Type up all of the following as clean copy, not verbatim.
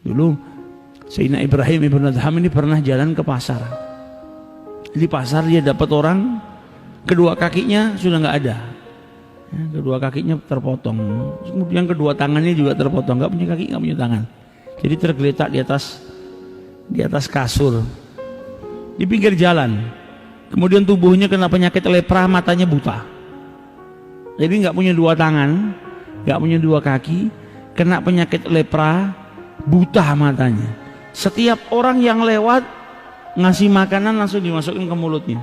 Dulu Sayyidina Ibrahim ibn Adham ini pernah jalan ke pasar. Di pasar dia dapat orang, kedua kakinya sudah nggak ada, ya, kedua kakinya terpotong, kemudian kedua tangannya juga terpotong, nggak punya kaki, nggak punya tangan. Jadi tergeletak di atas kasur di pinggir jalan. Kemudian tubuhnya kena penyakit lepra, matanya buta. Jadi nggak punya dua tangan, nggak punya dua kaki, kena penyakit lepra, buta matanya. Setiap orang yang lewat ngasih makanan langsung dimasukin ke mulutnya.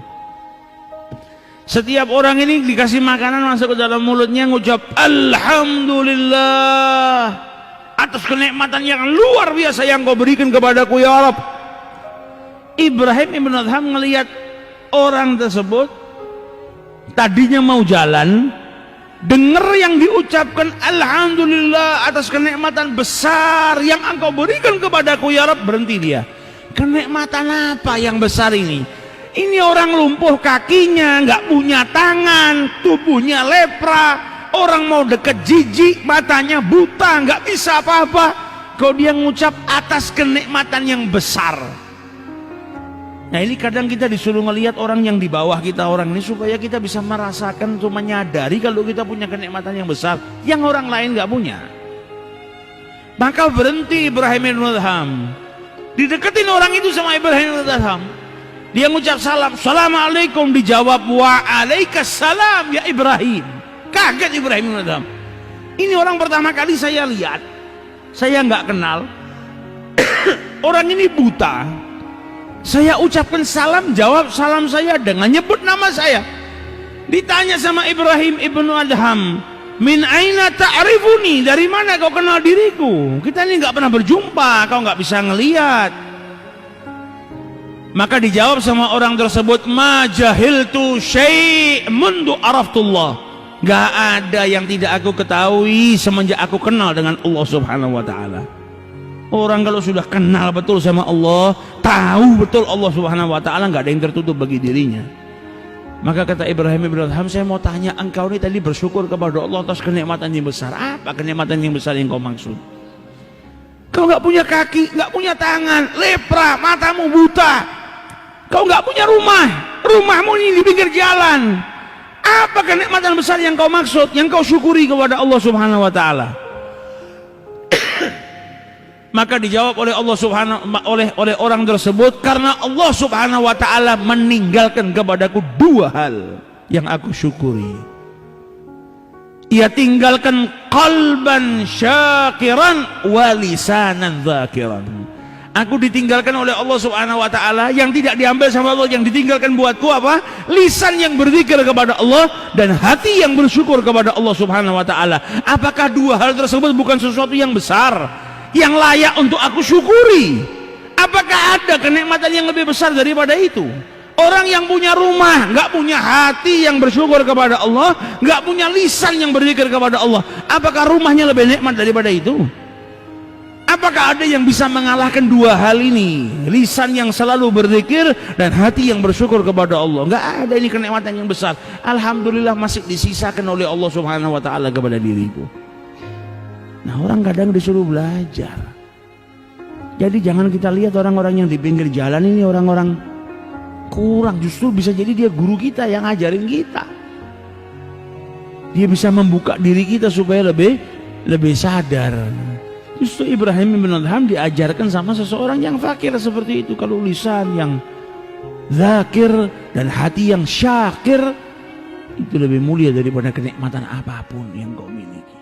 Setiap orang ini dikasih makanan masuk ke dalam mulutnya, ngucap Alhamdulillah atas kenikmatan yang luar biasa yang kau berikan kepadaku ya Rabb. Ibrahim ibn Adham melihat orang tersebut tadinya mau jalan, dengar yang diucapkan Alhamdulillah atas kenikmatan besar yang engkau berikan kepadaku ya Rabb, berhenti dia. Kenikmatan apa yang besar ini? Ini orang lumpuh kakinya, nggak punya tangan, tubuhnya lepra, orang mau deket jijik, matanya buta, nggak bisa apa-apa. Kau dia ngucap atas kenikmatan yang besar. Nah ini kadang kita disuruh ngelihat orang yang di bawah kita, orang ini, supaya kita bisa merasakan atau menyadari kalau kita punya kenikmatan yang besar yang orang lain nggak punya. Maka berhenti Ibrahim bin Adham, dideketin orang itu sama Ibrahim bin Adham. Dia ngucap salam, Assalamualaikum, dijawab Waalaikumsalam ya Ibrahim. Kaget Ibrahim bin Adham. Ini orang pertama kali saya lihat, saya nggak kenal. Orang ini buta. Saya ucapkan salam, jawab salam saya dengan nyebut nama saya. Ditanya sama Ibrahim ibnu Adham, min aina ta'rifuni, dari mana kau kenal diriku? Kita ini nggak pernah berjumpa, kau nggak bisa ngelihat. Maka dijawab sama orang tersebut, ma jahiltu syai' mundu araftullah. Gak ada yang tidak aku ketahui semenjak aku kenal dengan Allah subhanahu wa ta'ala. Orang kalau sudah kenal betul sama Allah, tahu betul Allah subhanahu wa ta'ala, gak ada yang tertutup bagi dirinya. Maka kata Ibrahim bin Adham, saya mau tanya, engkau ini tadi bersyukur kepada Allah atas kenikmatan yang besar. Apa kenikmatan yang besar yang kau maksud? Kau gak punya kaki, gak punya tangan, lepra, matamu buta. Kau nggak punya rumah, rumahmu ini di pinggir jalan. Apa kenikmatan besar yang kau maksud, yang kau syukuri kepada Allah subhanahu wa ta'ala? Maka dijawab oleh Allah subhanahu oleh orang tersebut, karena Allah subhanahu wa ta'ala meninggalkan kepadaku dua hal yang aku syukuri. Ia tinggalkan qalban syakiran wa lisanan dzakiran. Aku ditinggalkan oleh Allah subhanahu wa ta'ala, yang tidak diambil sama Allah, yang ditinggalkan buatku apa? Lisan yang berzikir kepada Allah dan hati yang bersyukur kepada Allah subhanahu wa ta'ala. Apakah dua hal tersebut bukan sesuatu yang besar, yang layak untuk aku syukuri? Apakah ada kenikmatan yang lebih besar daripada itu? Orang yang punya rumah, nggak punya hati yang bersyukur kepada Allah, nggak punya lisan yang berzikir kepada Allah, apakah rumahnya lebih nikmat daripada itu? Apakah ada yang bisa mengalahkan dua hal ini? Lisan yang selalu berzikir dan hati yang bersyukur kepada Allah. Enggak ada, ini kenikmatan yang besar. Alhamdulillah masih disisakan oleh Allah subhanahu wa ta'ala kepada diriku. Nah orang kadang disuruh belajar. Jadi jangan kita lihat orang-orang yang di pinggir jalan ini orang-orang kurang. Justru bisa jadi dia guru kita yang ngajarin kita. Dia bisa membuka diri kita supaya lebih sadar. Justru Ibrahim bin Adham diajarkan sama seseorang yang fakir seperti itu. Kalau lisan yang zakir dan hati yang syakir, itu lebih mulia daripada kenikmatan apapun yang kau miliki.